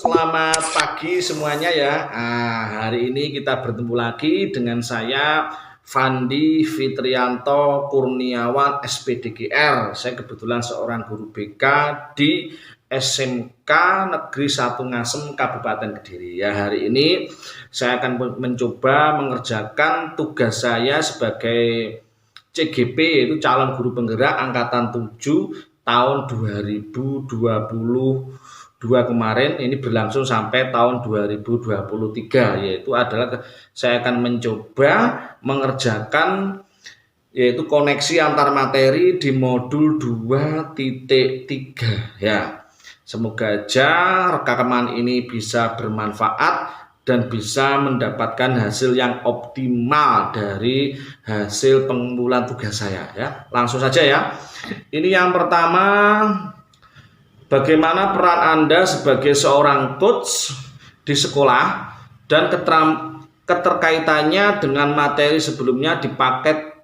Selamat pagi semuanya ya. Hari ini kita bertemu lagi dengan saya Fandi Fitrianto Kurniawan SPDGR. Saya kebetulan seorang guru BK di SMK Negeri 1 Ngasem Kabupaten Kediri. Ya, hari ini saya akan mencoba mengerjakan tugas saya sebagai CGP, yaitu calon guru penggerak angkatan 7 tahun 2022 kemarin, ini berlangsung sampai tahun 2023, yaitu adalah saya akan mencoba mengerjakan yaitu koneksi antar materi di modul 2.3 ya. Semoga aja rekaman ini bisa bermanfaat dan bisa mendapatkan hasil yang optimal dari hasil pengumpulan tugas saya ya. Langsung saja ya. Ini yang pertama, bagaimana peran Anda sebagai seorang coach di sekolah dan keterkaitannya dengan materi sebelumnya di paket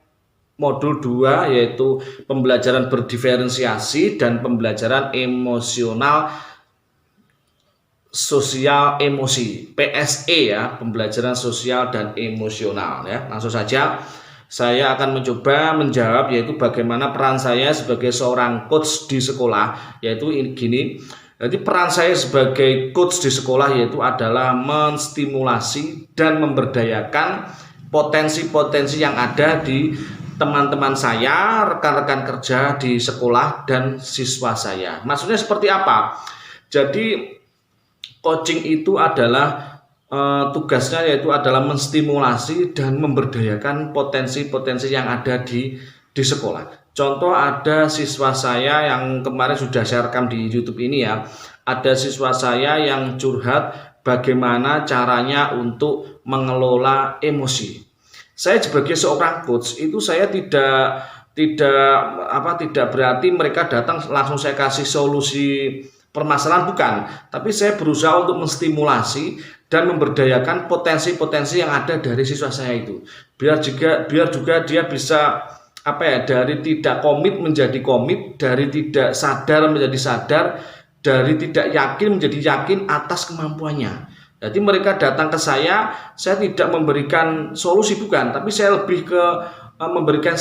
modul 2, yaitu pembelajaran berdiferensiasi dan pembelajaran emosional sosial emosi, PSE ya, pembelajaran sosial dan emosional ya. Langsung saja saya akan mencoba menjawab, yaitu bagaimana peran saya sebagai seorang coach di sekolah, yaitu gini. Jadi peran saya sebagai coach di sekolah yaitu adalah menstimulasi dan memberdayakan potensi-potensi yang ada di teman-teman saya, rekan-rekan kerja di sekolah dan siswa saya. Maksudnya seperti apa? Jadi coaching itu adalah tugasnya yaitu adalah menstimulasi dan memberdayakan potensi-potensi yang ada di sekolah. Contoh, ada siswa saya yang kemarin sudah saya rekam di YouTube ini ya. Ada siswa saya yang curhat bagaimana caranya untuk mengelola emosi. Saya sebagai seorang coach itu saya tidak berarti mereka datang langsung saya kasih solusi permasalahan, bukan, tapi saya berusaha untuk menstimulasi dan memberdayakan potensi-potensi yang ada dari siswa saya itu, biar juga dia bisa dari tidak komit menjadi komit, dari tidak sadar menjadi sadar, dari tidak yakin menjadi yakin atas kemampuannya. Jadi mereka datang ke saya tidak memberikan solusi, bukan, tapi saya lebih ke memberikan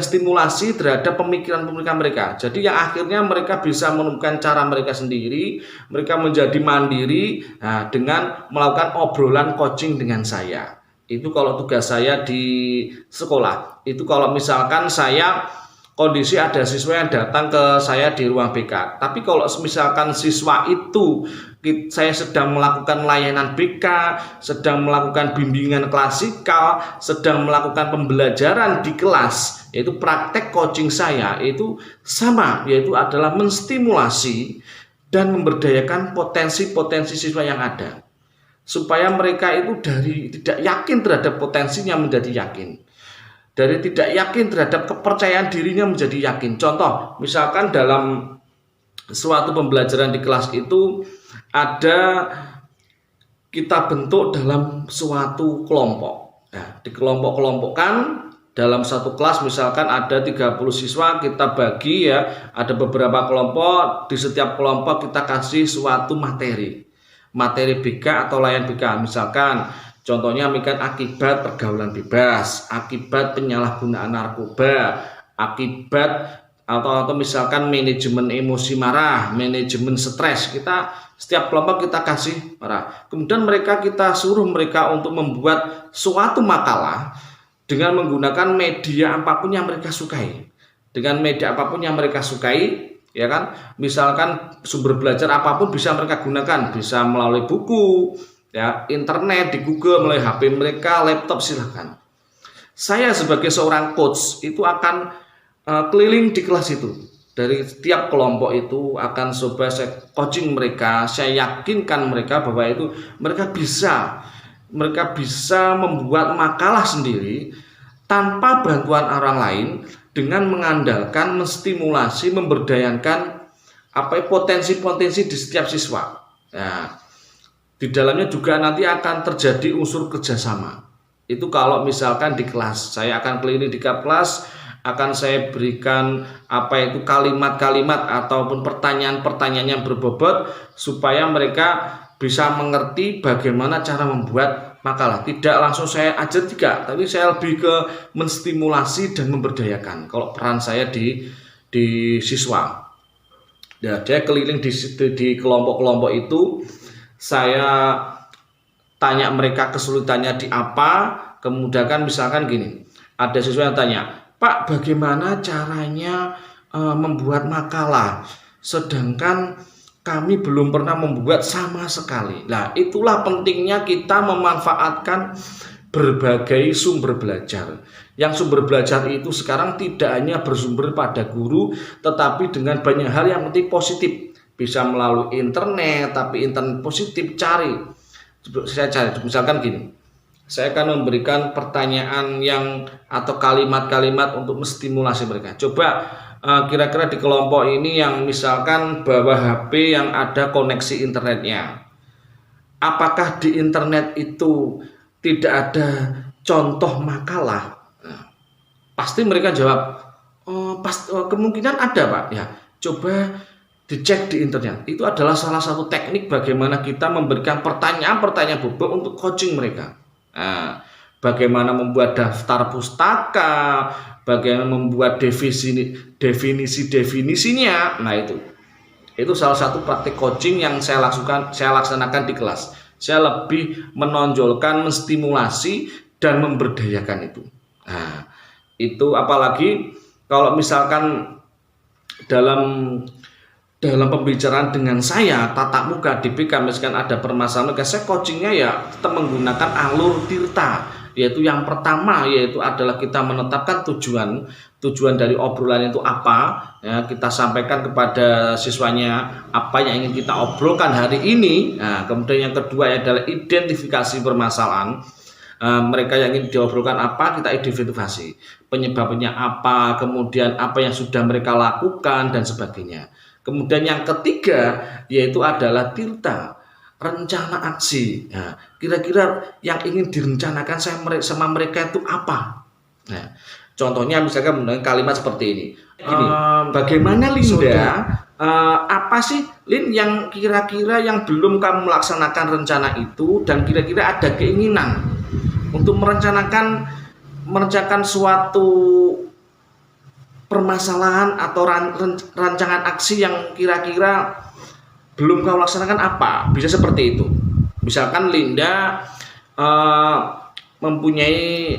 stimulasi terhadap pemikiran-pemikiran mereka. Jadi yang akhirnya mereka bisa menemukan cara mereka sendiri, mereka menjadi mandiri dengan melakukan obrolan coaching dengan saya. Itu kalau tugas saya di sekolah. Itu kalau misalkan kondisi ada siswa yang datang ke saya di ruang BK. Tapi kalau misalkan siswa itu saya sedang melakukan layanan BK, sedang melakukan bimbingan klasikal, sedang melakukan pembelajaran di kelas, yaitu praktek coaching saya itu sama, yaitu adalah menstimulasi dan memberdayakan potensi-potensi siswa yang ada, supaya mereka itu dari tidak yakin terhadap potensinya menjadi yakin, dari tidak yakin terhadap kepercayaan dirinya menjadi yakin. Contoh, misalkan dalam suatu pembelajaran di kelas itu kita bentuk dalam suatu kelompok. Dikelompok-kelompokkan dalam satu kelas, misalkan ada 30 siswa, kita bagi ya, ada beberapa kelompok, di setiap kelompok kita kasih suatu materi BK atau layan BK. Misalkan contohnya akibat pergaulan bebas, akibat penyalahgunaan narkoba, akibat atau misalkan manajemen emosi marah, manajemen stres. Setiap kelompok kita kasih marah. Kemudian kita suruh mereka untuk membuat suatu makalah dengan menggunakan media apapun yang mereka sukai. Ya kan? Misalkan sumber belajar apapun bisa mereka gunakan, bisa melalui buku, ya, internet, di Google, melalui HP mereka, laptop, silahkan. Saya sebagai seorang coach itu akan keliling di kelas itu. Dari setiap kelompok itu akan coba saya coaching mereka, saya yakinkan mereka bahwa itu mereka bisa membuat makalah sendiri tanpa bantuan orang lain, dengan mengandalkan menstimulasi, memberdayakan potensi-potensi di setiap siswa. Nah, di dalamnya juga nanti akan terjadi unsur kerjasama. Itu kalau misalkan di kelas, saya akan keliling di kelas, akan saya berikan apa itu kalimat-kalimat ataupun pertanyaan-pertanyaan yang berbobot supaya mereka bisa mengerti bagaimana cara membuat makalah. Tidak langsung saya ajar tidak, tapi saya lebih ke menstimulasi dan memberdayakan kalau peran saya di siswa. Ya, dia keliling di kelompok-kelompok itu, saya tanya mereka kesulitannya di apa. Kemudian kan misalkan gini, ada siswa yang tanya, Pak, bagaimana caranya membuat makalah, sedangkan kami belum pernah membuat sama sekali. Nah, itulah pentingnya kita memanfaatkan berbagai sumber belajar. Yang sumber belajar itu sekarang tidak hanya bersumber pada guru, tetapi dengan banyak hal yang penting positif. Bisa melalui internet, tapi internet positif, cari. Saya cari, misalkan gini, saya akan memberikan pertanyaan atau kalimat-kalimat untuk menstimulasi mereka. Coba kira-kira di kelompok ini yang misalkan bawa HP yang ada koneksi internetnya, apakah di internet itu tidak ada contoh makalah? Nah, pasti mereka jawab, kemungkinan ada, Pak. Ya, coba dicek di internet. Itu adalah salah satu teknik bagaimana kita memberikan pertanyaan-pertanyaan bobot untuk coaching mereka. Nah, bagaimana membuat daftar pustaka, bagaimana membuat definisi-definisinya. Nah, itu salah satu praktik coaching yang saya laksanakan di kelas. Saya lebih menonjolkan, menstimulasi dan memberdayakan itu. Nah, itu apalagi kalau misalkan dalam pembicaraan dengan saya tatap muka di BK, misalkan ada permasalahan, saya coachingnya ya tetap menggunakan alur tirta, yaitu yang pertama yaitu adalah kita menetapkan tujuan dari obrolan itu apa, ya, kita sampaikan kepada siswanya apa yang ingin kita obrolkan hari ini. Nah, kemudian yang kedua adalah identifikasi permasalahan. Mereka yang ingin diobrolkan apa, kita identifikasi penyebabnya apa, kemudian apa yang sudah mereka lakukan dan sebagainya. Kemudian yang ketiga yaitu adalah tirta, rencana aksi. Nah, kira-kira yang ingin direncanakan sama mereka itu apa? Nah, contohnya misalkan menggunakan kalimat seperti ini. Bagaimana Linda? Apa sih Lin yang kira-kira yang belum kamu laksanakan rencana itu, dan kira-kira ada keinginan untuk merencanakan suatu permasalahan atau rancangan aksi yang kira-kira belum kau laksanakan apa? Bisa seperti itu. Misalkan Linda mempunyai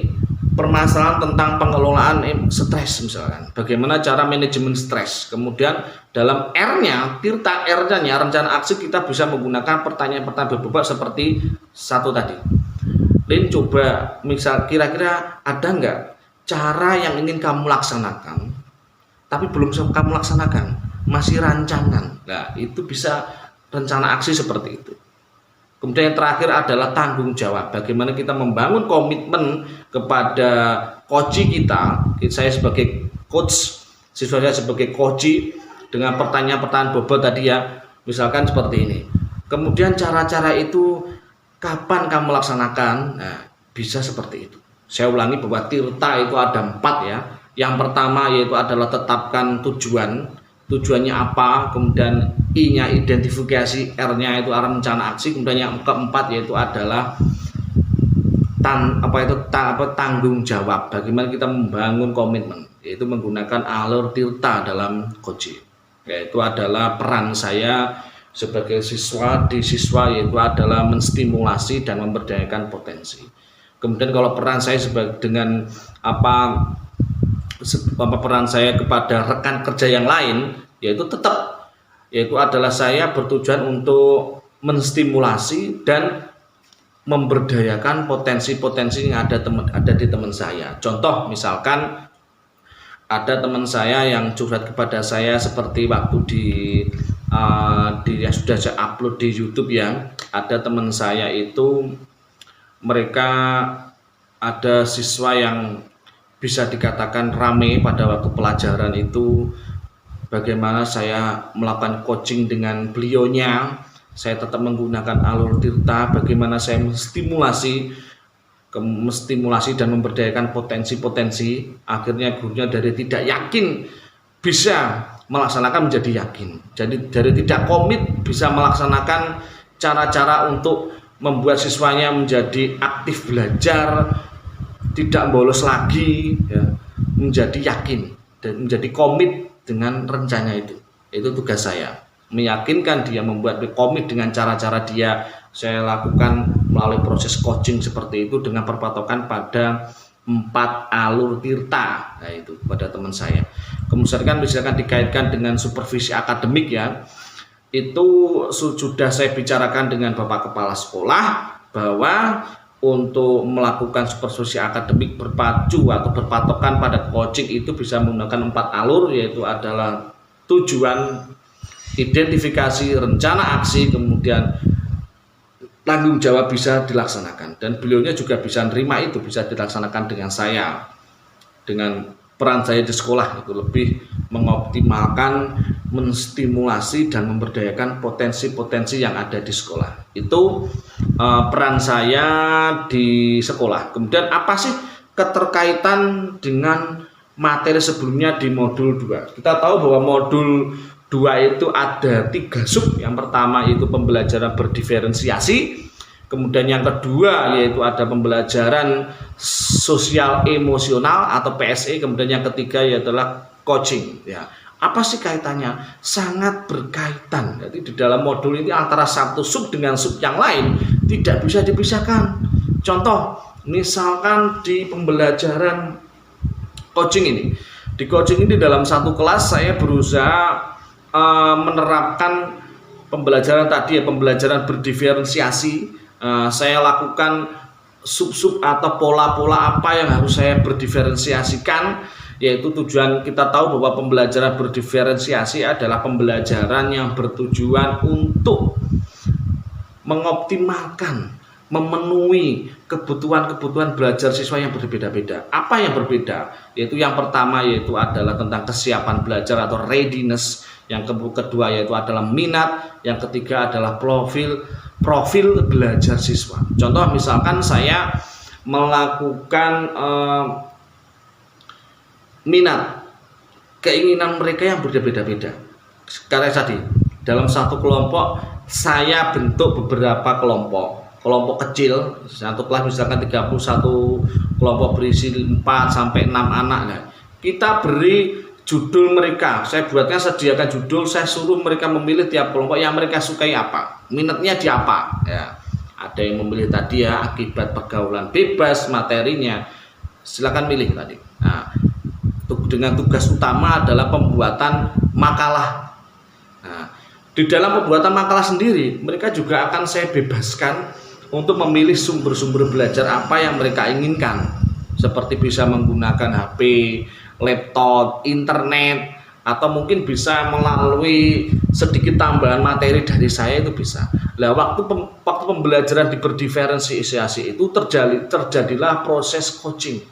permasalahan tentang pengelolaan stres misalkan. Bagaimana cara manajemen stres. Kemudian dalam R-nya, tirta R-nya, rencana aksi, kita bisa menggunakan pertanyaan-pertanyaan berbobot seperti satu tadi. Lin, coba misal kira-kira ada nggak cara yang ingin kamu laksanakan tapi belum kamu laksanakan, masih rancangan. Nah, itu bisa rencana aksi seperti itu. Kemudian yang terakhir adalah tanggung jawab. Bagaimana kita membangun komitmen kepada coach kita. Saya sebagai coach, siswa saya sebagai coach, dengan pertanyaan-pertanyaan bobot tadi ya, misalkan seperti ini. Kemudian cara-cara itu kapan kamu laksanakan? Nah, bisa seperti itu. Saya ulangi bahwa tirta itu ada 4 ya. Yang pertama yaitu adalah tetapkan tujuannya apa, kemudian I-nya identifikasi, R-nya itu arah rencana aksi, kemudian yang keempat yaitu adalah tanggung jawab. Bagaimana kita membangun komitmen, yaitu menggunakan alur tirta dalam coaching. Yaitu adalah peran saya sebagai siswa yaitu adalah menstimulasi dan memberdayakan potensi. Kemudian kalau peran saya dengan peran saya kepada rekan kerja yang lain, yaitu adalah saya bertujuan untuk menstimulasi dan memberdayakan potensi-potensi yang ada di teman saya. Contoh misalkan ada teman saya yang curhat kepada saya seperti waktu yang sudah saya upload di YouTube ya. Ada teman saya itu, mereka ada siswa yang bisa dikatakan rame pada waktu pelajaran itu. Bagaimana saya melakukan coaching dengan beliaunya, saya tetap menggunakan alur tirta. Bagaimana saya menstimulasi menstimulasi dan memberdayakan potensi-potensi, akhirnya gurunya dari tidak yakin bisa melaksanakan menjadi yakin. Jadi dari tidak komit bisa melaksanakan cara-cara untuk membuat siswanya menjadi aktif belajar, tidak bolos lagi, ya, menjadi yakin dan menjadi komit dengan rencana itu. Itu tugas saya, meyakinkan dia, membuat komit dengan cara-cara dia. Saya lakukan melalui proses coaching seperti itu dengan berpatokan pada 4 alur tirta, nah itu pada teman saya. Kemudian kan misalkan dikaitkan dengan supervisi akademik, ya, itu sudah saya bicarakan dengan Bapak Kepala Sekolah bahwa untuk melakukan supervisi akademik berpacu atau berpatokan pada coaching itu bisa menggunakan 4 alur, yaitu adalah tujuan, identifikasi, rencana aksi, kemudian tanggung jawab bisa dilaksanakan. Dan beliaunya juga bisa nerima itu, bisa dilaksanakan dengan saya, dengan peran saya di sekolah itu lebih mengoptimalkan, menstimulasi dan memberdayakan potensi-potensi yang ada di sekolah. Itu peran saya di sekolah. Kemudian apa sih keterkaitan dengan materi sebelumnya di modul 2? Kita tahu bahwa modul 2 itu ada 3 sub. Yang pertama itu pembelajaran berdiferensiasi. Kemudian yang kedua yaitu ada pembelajaran sosial emosional atau PSE. Kemudian yang ketiga yaitu coaching, ya. Apa sih kaitannya? Sangat berkaitan. Jadi di dalam modul ini antara satu sub dengan sub yang lain tidak bisa dipisahkan. Contoh, misalkan di pembelajaran coaching ini. Di coaching ini dalam satu kelas saya berusaha menerapkan pembelajaran tadi, ya, pembelajaran berdiferensiasi. Saya lakukan sub-sub atau pola-pola apa yang harus saya berdiferensiasikan, yaitu tujuan kita tahu bahwa pembelajaran berdiferensiasi adalah pembelajaran yang bertujuan untuk mengoptimalkan, memenuhi kebutuhan-kebutuhan belajar siswa yang berbeda-beda. Apa yang berbeda? Yaitu yang pertama yaitu adalah tentang kesiapan belajar atau readiness, yang kedua yaitu adalah minat, yang ketiga adalah profil belajar siswa. Contoh misalkan saya melakukan minat, keinginan mereka yang berbeda-beda. Karena tadi dalam satu kelompok saya bentuk beberapa kelompok kecil, satu kelas misalkan 31 kelompok berisi 4 sampai 6 anak. Nah, kita beri judul mereka, saya buatkan, sediakan judul, saya suruh mereka memilih tiap kelompok yang mereka sukai apa, minatnya di apa, ya. Ada yang memilih tadi, ya, akibat pergaulan bebas, materinya silakan milih tadi. Nah, dengan tugas utama adalah pembuatan makalah. Nah, di dalam pembuatan makalah sendiri mereka juga akan saya bebaskan untuk memilih sumber-sumber belajar apa yang mereka inginkan, seperti bisa menggunakan HP, laptop, internet, atau mungkin bisa melalui sedikit tambahan materi dari saya, itu bisa. Nah, waktu pembelajaran di berdiferensiasi itu terjadilah proses coaching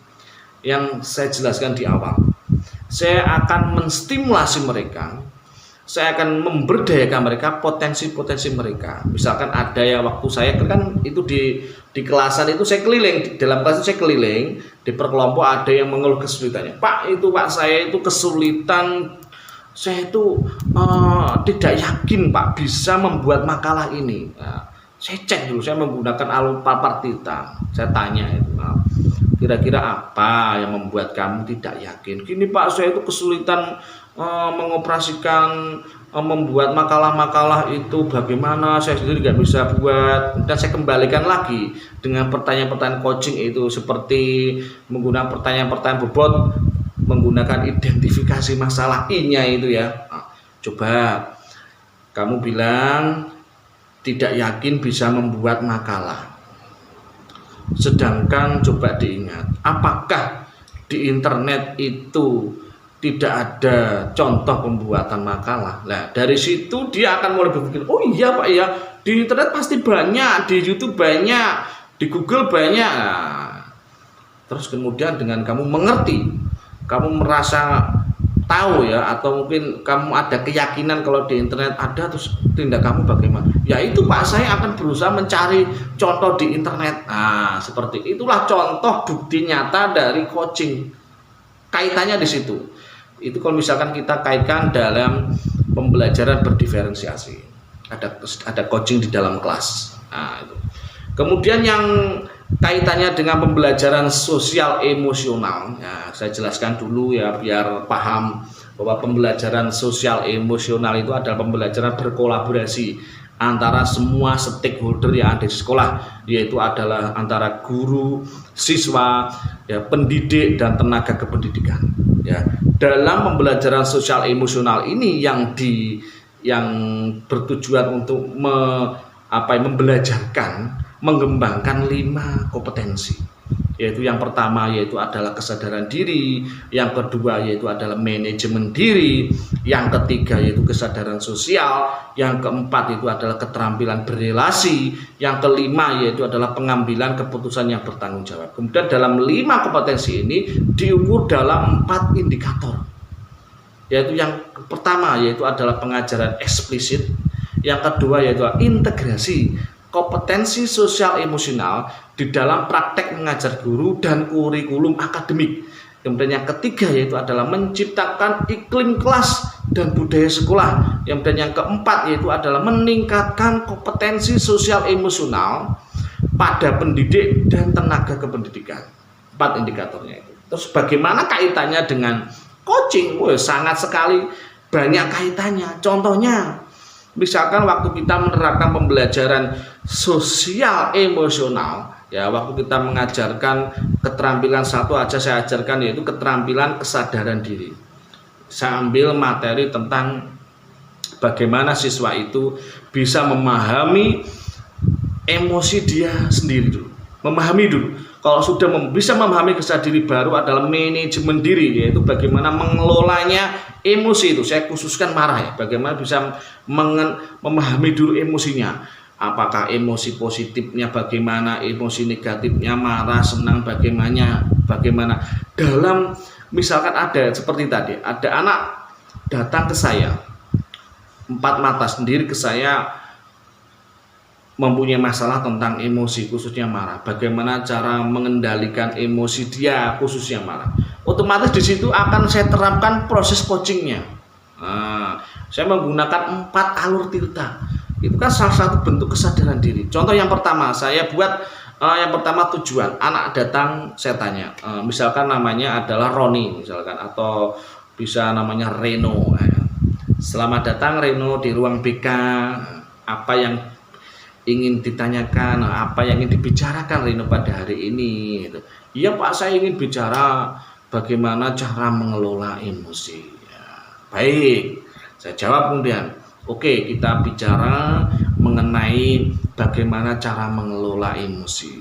yang saya jelaskan di awal. Saya akan menstimulasi mereka, saya akan memberdayakan mereka, potensi-potensi mereka. Misalkan ada yang waktu saya kan itu di kelasan itu saya keliling, di dalam kelas itu saya keliling, di perkelompok ada yang mengeluh kesulitannya. Pak, saya itu kesulitan, saya itu tidak yakin Pak bisa membuat makalah ini. Nah, saya cek dulu, saya menggunakan alur tirta. Saya tanya itu, kira-kira apa yang membuat kamu tidak yakin? Gini Pak, saya itu kesulitan mengoperasikan, membuat makalah-makalah itu bagaimana, saya sendiri nggak bisa buat. Dan saya kembalikan lagi dengan pertanyaan-pertanyaan coaching itu, seperti menggunakan pertanyaan-pertanyaan bobot, menggunakan identifikasi masalah I-nya itu, ya. Nah, coba kamu bilang tidak yakin bisa membuat makalah, sedangkan coba diingat, apakah di internet itu tidak ada contoh pembuatan makalah? Nah, dari situ dia akan mulai berpikir, oh iya Pak ya, di internet pasti banyak, di YouTube banyak, di Google banyak. Nah, terus kemudian dengan kamu mengerti, kamu merasa tahu ya, atau mungkin kamu ada keyakinan kalau di internet ada, terus tindak kamu bagaimana? Ya itu Pak, saya akan berusaha mencari contoh di internet. Nah, seperti itulah contoh bukti nyata dari coaching. Kaitannya di situ. Itu kalau misalkan kita kaitkan dalam pembelajaran berdiferensiasi. Ada coaching di dalam kelas. Nah, itu. Kemudian yang kaitannya dengan pembelajaran sosial emosional, ya, saya jelaskan dulu ya biar paham bahwa pembelajaran sosial emosional itu adalah pembelajaran berkolaborasi antara semua stakeholder yang ada di sekolah, yaitu adalah antara guru, siswa, ya, pendidik dan tenaga kependidikan. Ya, dalam pembelajaran sosial emosional ini yang bertujuan untuk membelajarkan, mengembangkan 5 kompetensi, yaitu yang pertama yaitu adalah kesadaran diri, yang kedua yaitu adalah manajemen diri, yang ketiga yaitu kesadaran sosial, yang keempat itu adalah keterampilan berrelasi, yang kelima yaitu adalah pengambilan keputusan yang bertanggung jawab. Kemudian dalam 5 kompetensi ini diukur dalam 4 indikator, yaitu yang pertama yaitu adalah pengajaran eksplisit, yang kedua yaitu integrasi kompetensi sosial emosional di dalam praktek mengajar guru dan kurikulum akademik. Kemudian yang ketiga yaitu adalah menciptakan iklim kelas dan budaya sekolah. Kemudian yang keempat yaitu adalah meningkatkan kompetensi sosial emosional pada pendidik dan tenaga kependidikan. 4 indikatornya itu. Terus bagaimana kaitannya dengan coaching? Sangat sekali banyak kaitannya. Contohnya, misalkan waktu kita menerapkan pembelajaran sosial emosional, ya, waktu kita mengajarkan keterampilan satu aja saya ajarkan, yaitu keterampilan kesadaran diri. Saya ambil materi tentang bagaimana siswa itu bisa memahami emosi dia sendiri dulu. Memahami dulu. Kalau sudah bisa memahami kesadaran diri, baru adalah manajemen diri, yaitu bagaimana mengelolanya emosi itu. Saya khususkan marah ya, bagaimana bisa memahami dulu emosinya. Apakah emosi positifnya bagaimana, emosi negatifnya, marah, senang bagaimana. Dalam misalkan ada seperti tadi, ada anak datang ke saya, 4 mata sendiri ke saya, mempunyai masalah tentang emosi, khususnya marah. Bagaimana cara mengendalikan emosi dia, khususnya marah. Otomatis di situ akan saya terapkan proses coachingnya. Nah, saya menggunakan 4 alur tirta. Itu kan salah satu bentuk kesadaran diri. Contoh yang pertama, saya buat yang pertama tujuan. Anak datang, saya tanya, misalkan namanya adalah Roni, misalkan, atau bisa namanya Reno. Selamat datang Reno di ruang BK. Apa yang ingin ditanyakan, apa yang ingin dibicarakan Reno pada hari ini? Iya Pak, saya ingin bicara bagaimana cara mengelola emosi. Ya, baik, saya jawab kemudian. Oke, kita bicara mengenai bagaimana cara mengelola emosi.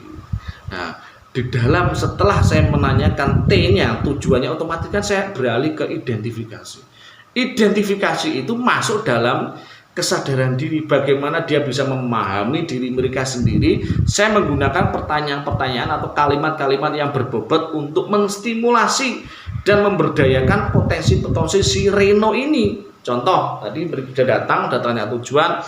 Nah, di dalam setelah saya menanyakan T-nya, tujuannya, otomatis kan saya beralih ke identifikasi. Identifikasi itu masuk dalam kesadaran diri, bagaimana dia bisa memahami diri mereka sendiri. Saya menggunakan pertanyaan-pertanyaan atau kalimat-kalimat yang berbobot untuk menstimulasi dan memberdayakan potensi-potensi si Reno ini. Contoh, tadi sudah datang, sudah tanya tujuan,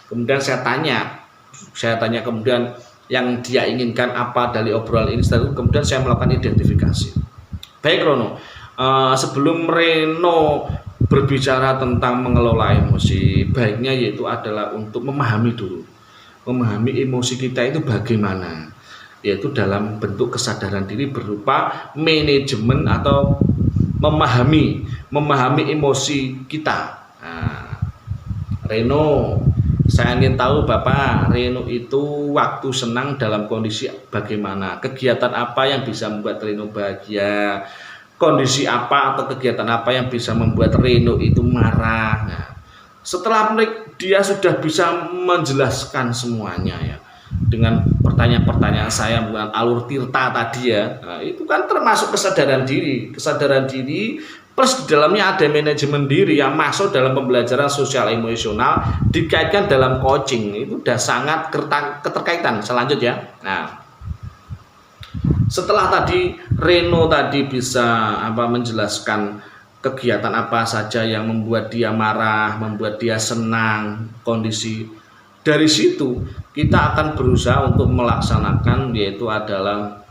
kemudian saya tanya kemudian yang dia inginkan apa dari obrolan ini, kemudian saya melakukan identifikasi. Baik Rono, sebelum Reno berbicara tentang mengelola emosi, baiknya yaitu adalah untuk memahami dulu, memahami emosi kita itu bagaimana, yaitu dalam bentuk kesadaran diri berupa manajemen atau memahami emosi kita. Nah, Reno, saya ingin tahu Bapak, Reno itu waktu senang dalam kondisi bagaimana, kegiatan apa yang bisa membuat Reno bahagia, kondisi apa atau kegiatan apa yang bisa membuat Reno itu marah. Nah, setelah dia sudah bisa menjelaskan semuanya ya, dengan pertanyaan-pertanyaan saya bukan alur tirta tadi ya, nah, itu kan termasuk kesadaran diri plus di dalamnya ada manajemen diri yang masuk dalam pembelajaran sosial emosional dikaitkan dalam coaching. Itu udah sangat keterkaitan. Selanjutnya, nah, setelah tadi Reno tadi bisa menjelaskan kegiatan apa saja yang membuat dia marah, membuat dia senang, kondisi. Dari situ kita akan berusaha untuk melaksanakan, yaitu adalah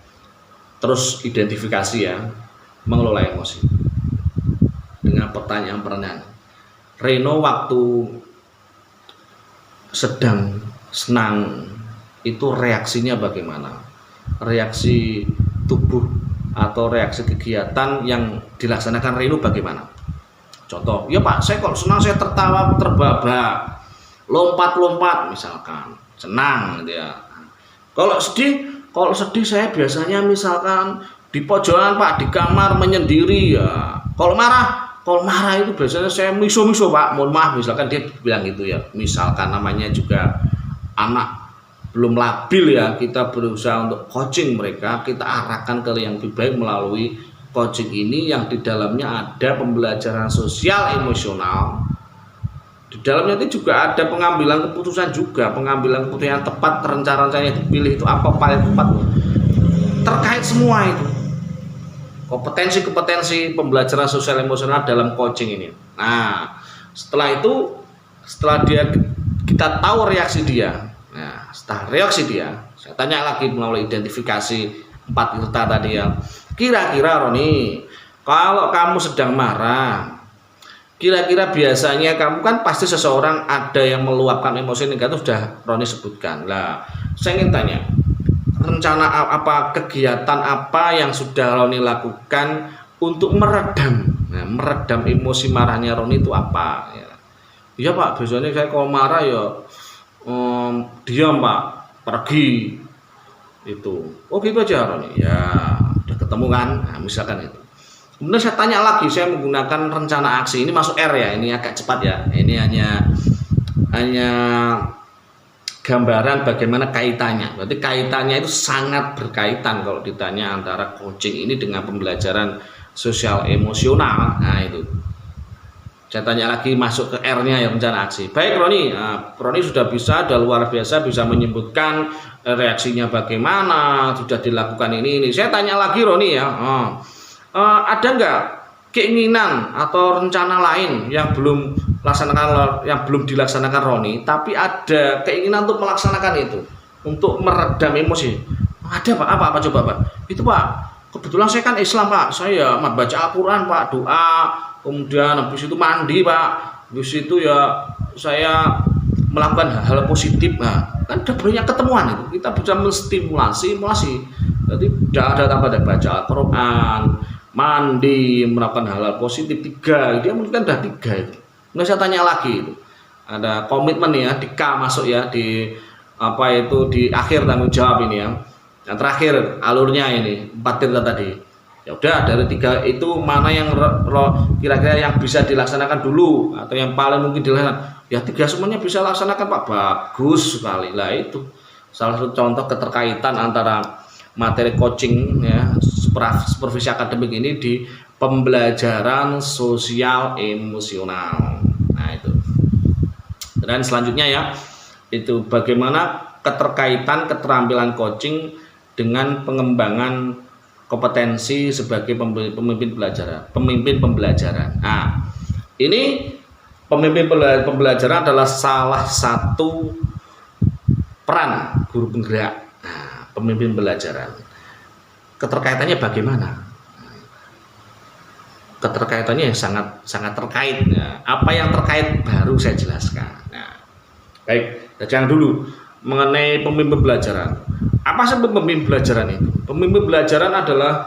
terus identifikasi ya, mengelola emosi dengan pertanyaan-pertanyaan. Reno waktu sedang senang itu reaksinya bagaimana? Reaksi tubuh atau reaksi kegiatan yang dilaksanakan Reno bagaimana? Contoh, ya Pak, saya kalau senang saya tertawa terbahak, lompat-lompat misalkan, senang gitu ya. Kalau sedih saya biasanya misalkan di pojokan Pak, di kamar menyendiri ya. Kalau marah itu biasanya saya miso-miso Pak, mohon maaf, misalkan dia bilang gitu ya, misalkan namanya juga anak belum labil ya, kita berusaha untuk coaching mereka, kita arahkan ke yang lebih baik melalui coaching ini yang di dalamnya ada pembelajaran sosial emosional. Di dalamnya itu juga ada pengambilan keputusan juga, pengambilan keputusan yang tepat, rencana-rencana yang dipilih itu apa paling tepat, terkait semua itu. Kompetensi pembelajaran sosial emosional dalam coaching ini. Nah, setelah itu, kita tahu reaksi dia. Nah, setelah reaksi dia, saya tanya lagi melalui identifikasi 4 irta tadi ya. Kira-kira Roni, kalau kamu sedang marah, kira-kira biasanya kamu kan pasti seseorang ada yang meluapkan emosi negatif, sudah Roni sebutkan. Lah, saya ingin tanya, rencana apa, kegiatan apa yang sudah Roni lakukan untuk meredam emosi marahnya Roni itu apa ya? Iya Pak, biasanya saya kalau marah ya diam Pak, pergi itu. Oh gitu aja Roni. Ya udah ketemu kan, nah, misalkan itu. Kemudian saya tanya lagi, saya menggunakan rencana aksi, ini masuk R ya, ini agak cepat ya, ini hanya gambaran bagaimana kaitannya. Berarti kaitannya itu sangat berkaitan kalau ditanya antara coaching ini dengan pembelajaran sosial emosional. Nah itu. Saya tanya lagi, masuk ke R-nya ya, rencana aksi. Baik Roni, Roni sudah luar biasa bisa menyebutkan reaksinya bagaimana, sudah dilakukan ini. Saya tanya lagi Roni ya, ada nggak keinginan atau rencana lain yang belum dilaksanakan Roni, tapi ada keinginan untuk melaksanakan itu, untuk meredam emosi? Ada Pak, apa coba Pak? Itu Pak, kebetulan saya kan Islam Pak, saya baca Al-Quran Pak, doa, kemudian habis itu mandi Pak, habis itu ya saya melakukan hal-hal positif. Nah, kan udah banyak ketemuan itu, kita bisa menstimulasi emosi. Jadi tidak ada tambah dari baca Al-Quran, mandi, melakukan hal-hal positif 3, dia mungkin udah 3 itu. Nah saya tanya lagi itu, ada komitmen ya, di K masuk ya, di apa itu di akhir tanggung jawab ini ya. Yang terakhir alurnya ini 4 tirta tadi. Ya udah, dari 3 itu mana yang kira-kira yang bisa dilaksanakan dulu atau yang paling mungkin dilaksanakan? Ya 3 semuanya bisa laksanakan Pak, bagus sekali. Lah itu salah satu contoh keterkaitan antara materi coaching ya, supervisi akademik ini di pembelajaran sosial emosional. Nah itu. Dan selanjutnya ya, itu bagaimana keterkaitan keterampilan coaching dengan pengembangan kompetensi sebagai pemimpin pembelajaran. Nah, ini pemimpin pembelajaran adalah salah satu peran guru penggerak. Nah, pemimpin pembelajaran. Keterkaitannya bagaimana? Keterkaitannya sangat terkait. Nah, apa yang terkait baru saya jelaskan. Nah, baik, jangan dulu mengenai pemimpin pembelajaran. Apa sih pemimpin pembelajaran itu? Pemimpin pembelajaran adalah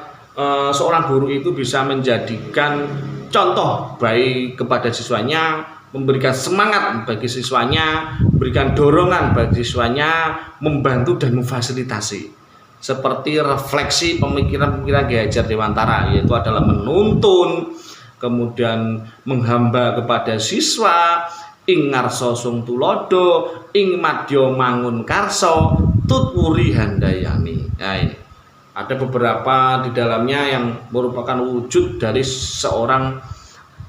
seorang guru itu bisa menjadikan contoh baik kepada siswanya, memberikan semangat bagi siswanya, memberikan dorongan bagi siswanya, membantu dan memfasilitasi. Seperti refleksi pemikiran-pemikiran Ki Hajar Dewantara, yaitu adalah menuntun, kemudian menghamba kepada siswa, ing ngarsa sung tulodo, ing madya mangun karso, tutwuri handayani. Nah ini ada beberapa di dalamnya yang merupakan wujud dari seorang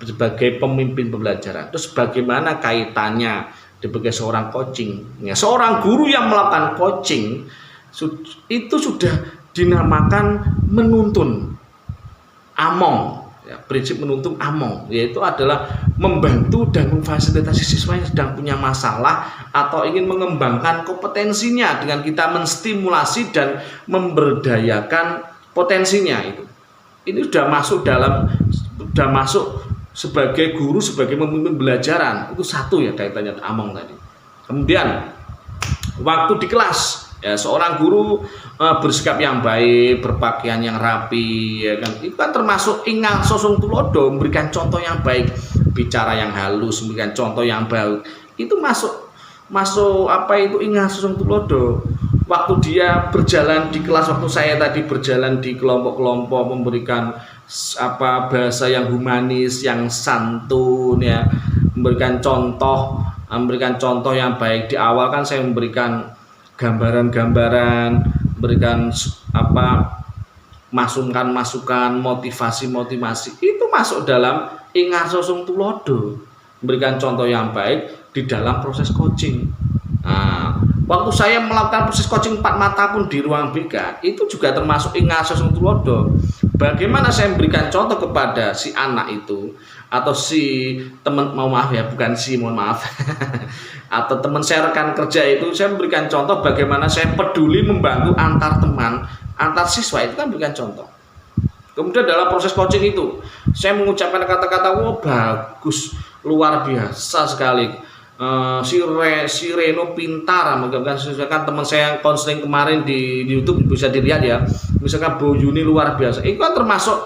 sebagai pemimpin pembelajaran. Terus bagaimana kaitannya sebagai seorang coaching? Ya, seorang guru yang melakukan coaching itu sudah dinamakan menuntun, among. Ya, prinsip menuntun AMONG yaitu adalah membantu dan memfasilitasi siswa yang sedang punya masalah atau ingin mengembangkan kompetensinya dengan kita menstimulasi dan memberdayakan potensinya itu. Ini sudah masuk sebagai guru, sebagai pemimpin pembelajaran. Itu satu ya kaitannya AMONG tadi. Kemudian waktu di kelas, ya seorang guru bersikap yang baik, berpakaian yang rapi, ya kan, itu kan termasuk ingat sosong tulodo, memberikan contoh yang baik, bicara yang halus, memberikan contoh yang baik, itu masuk apa itu ingat sosong tulodo. Waktu dia berjalan di kelas, waktu saya tadi berjalan di kelompok-kelompok, memberikan bahasa yang humanis, yang santun, ya, memberikan contoh yang baik. Di awal kan saya memberikan gambaran-gambaran, berikan masukan, motivasi, itu masuk dalam ingat sosong tulodo, memberikan contoh yang baik di dalam proses coaching. Nah, waktu saya melakukan proses coaching 4 mata pun di ruang BK, itu juga termasuk ingat sosong tulodo. Bagaimana saya memberikan contoh kepada si anak itu atau si teman, mohon maaf atau teman saya, rekan kerja itu, saya memberikan contoh bagaimana saya peduli membantu antar teman, antar siswa, itu kan berikan contoh. Kemudian dalam proses coaching itu saya mengucapkan kata-kata, wah bagus, luar biasa sekali, si Reno pintar, misalkan teman saya yang konseling kemarin di YouTube bisa dilihat ya, misalkan Bu Yuni luar biasa, itu kan termasuk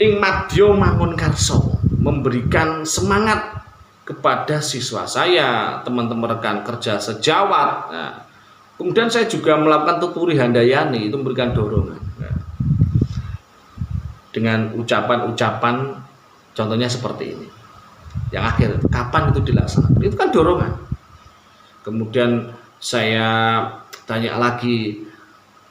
ing madya mangun karso, memberikan semangat kepada siswa saya, teman-teman rekan kerja sejawat. Nah, kemudian saya juga melakukan tuturi handayani, itu memberikan dorongan. Nah, dengan ucapan-ucapan contohnya seperti ini. Yang akhir, kapan itu dilaksanakan? Itu kan dorongan. Kemudian saya tanya lagi,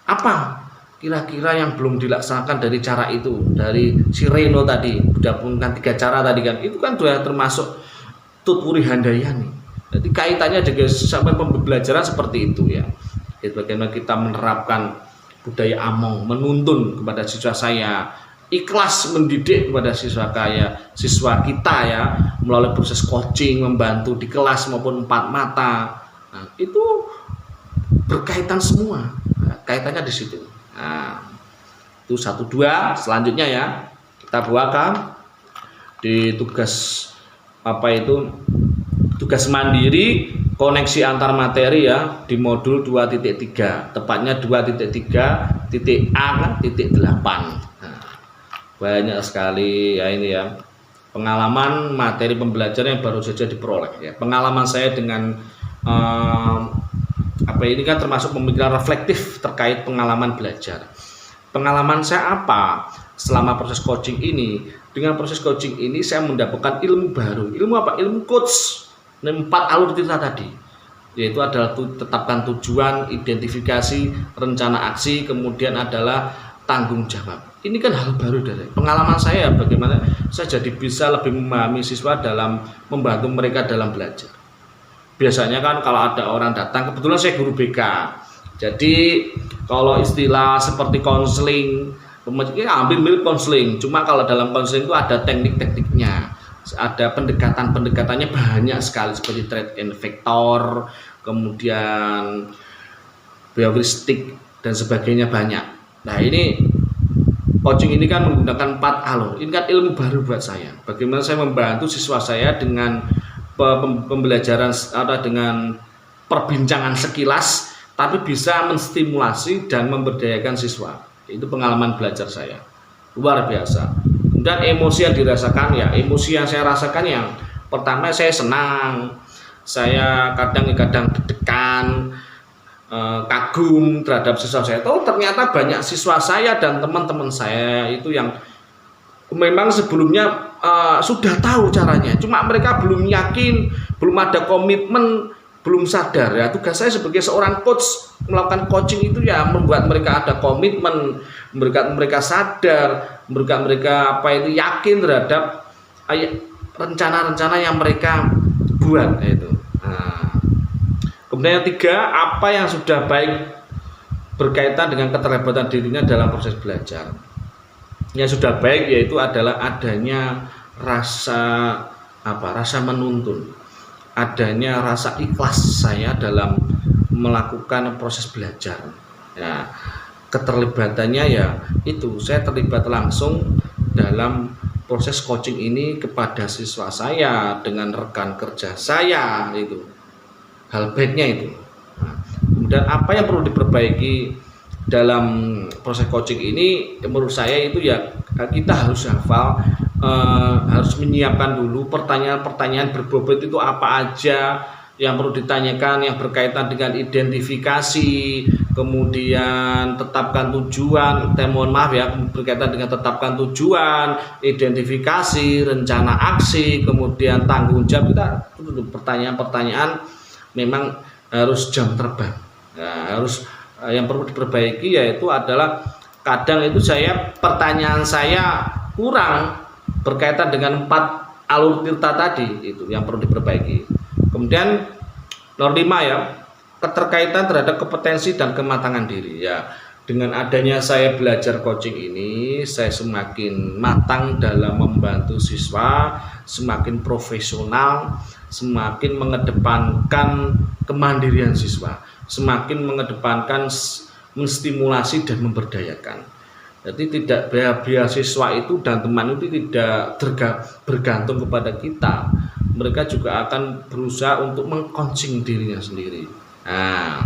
apa kira-kira yang belum dilaksanakan dari cara itu, dari si Reno tadi, gabungkan 3 cara tadi kan, itu kan sudah termasuk tuturi handayani. Jadi kaitannya juga sampai pembelajaran seperti itu ya. Jadi bagaimana kita menerapkan budaya AMONG, menuntun kepada siswa saya, ikhlas mendidik kepada siswa kita ya, melalui proses coaching, membantu di kelas maupun 4 mata. Nah, itu berkaitan semua. Nah, kaitannya di situ. Nah, itu 1, 2. Selanjutnya ya, kita buatkan di tugas tugas mandiri koneksi antar materi ya, di modul 2.3, tepatnya 2.3.A.8. Nah, banyak sekali ya ini ya, pengalaman materi pembelajaran yang baru saja diperoleh ya. Pengalaman saya dengan ini kan termasuk pemikiran reflektif terkait pengalaman belajar. Pengalaman saya apa selama proses coaching ini? Dengan proses coaching ini saya mendapatkan ilmu baru. Ilmu apa? Ilmu coach. 4 alur cerita tadi, yaitu adalah tetapkan tujuan, identifikasi, rencana aksi, kemudian adalah tanggung jawab. Ini kan hal baru dari pengalaman saya, bagaimana saya jadi bisa lebih memahami siswa dalam membantu mereka dalam belajar. Biasanya kan kalau ada orang datang, kebetulan saya guru BK, jadi kalau istilah seperti konseling, ambil mirip konseling, cuma kalau dalam konseling itu ada teknik-tekniknya, ada pendekatannya banyak sekali, seperti trade and vector, kemudian heuristik dan sebagainya banyak. Nah, ini coaching ini kan menggunakan 4 alur. Ini kan ilmu baru buat saya. Bagaimana saya membantu siswa saya dengan pembelajaran atau dengan perbincangan sekilas, tapi bisa menstimulasi dan memberdayakan siswa. Itu pengalaman belajar saya, luar biasa. Dan emosi yang dirasakan ya, emosi yang saya rasakan yang pertama, saya senang, saya kadang-kadang deg-degan, kagum terhadap siswa saya. Ternyata banyak siswa saya dan teman-teman saya itu yang memang sebelumnya sudah tahu caranya, cuma mereka belum yakin, belum ada komitmen, belum sadar ya. Tugas saya sebagai seorang coach melakukan coaching itu ya, membuat mereka ada komitmen, memberikan mereka sadar, memberikan mereka yakin terhadap rencana-rencana yang mereka buat itu. Nah, kemudian yang 3, apa yang sudah baik berkaitan dengan keterlibatan dirinya dalam proses belajar. yang sudah baik, yaitu adalah adanya rasa menuntun, adanya rasa ikhlas saya dalam melakukan proses belajar. Ya, keterlibatannya ya itu, saya terlibat langsung dalam proses coaching ini kepada siswa saya dengan rekan kerja saya, itu hal baiknya itu. Nah, kemudian apa yang perlu diperbaiki dalam proses coaching ini, menurut saya itu ya kita harus hafal, harus menyiapkan dulu pertanyaan-pertanyaan berbobot itu apa aja yang perlu ditanyakan, yang berkaitan dengan identifikasi, kemudian tetapkan tujuan, mohon maaf ya, berkaitan dengan tetapkan tujuan, identifikasi, rencana aksi, kemudian tanggung jawab. Kita pertanyaan-pertanyaan memang harus jam terbang. Nah, harus yang perlu diperbaiki yaitu adalah kadang itu pertanyaan saya kurang berkaitan dengan 4 alur tirta tadi, itu yang perlu diperbaiki. Kemudian nomor 5 ya, keterkaitan terhadap kompetensi dan kematangan diri ya. Dengan adanya saya belajar coaching ini, saya semakin matang dalam membantu siswa, semakin profesional, semakin mengedepankan kemandirian siswa, semakin mengedepankan menstimulasi dan memberdayakan. Jadi tidak beasiswa itu dan teman itu tidak bergantung kepada kita. Mereka juga akan berusaha untuk mengcoaching dirinya sendiri. Nah,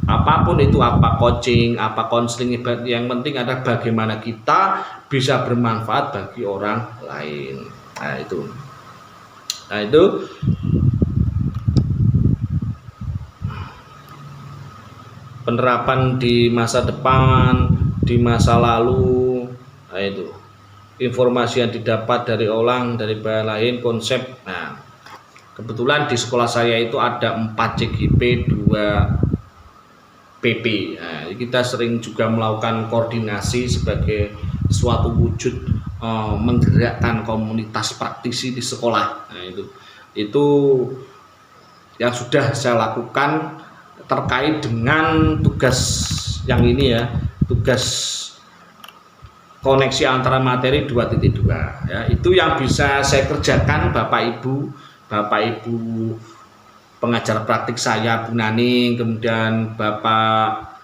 apapun itu, apa coaching, apa konseling, yang penting adalah bagaimana kita bisa bermanfaat bagi orang lain. Nah itu penerapan di masa depan, di masa lalu. Nah itu informasi yang didapat dari orang, dari bahan lain, konsep. Nah, kebetulan di sekolah saya itu ada 4 CGP, 2 PP. Nah, kita sering juga melakukan koordinasi sebagai suatu wujud menggerakkan komunitas praktisi di sekolah. Nah, itu yang sudah saya lakukan terkait dengan tugas yang ini ya, tugas koneksi antara materi 2.2 ya, itu yang bisa saya kerjakan Bapak Ibu pengajar praktik saya Bu Naning, kemudian Bapak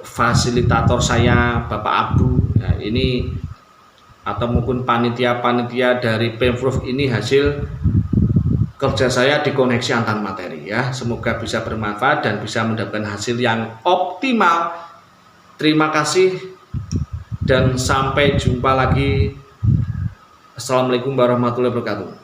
fasilitator saya Bapak Abdu ya, ini atau mungkin panitia dari Pemprov, ini hasil kerja saya di koneksi antar materi ya. Semoga bisa bermanfaat dan bisa mendapatkan hasil yang optimal. Terima kasih dan sampai jumpa lagi. Assalamualaikum warahmatullahi wabarakatuh.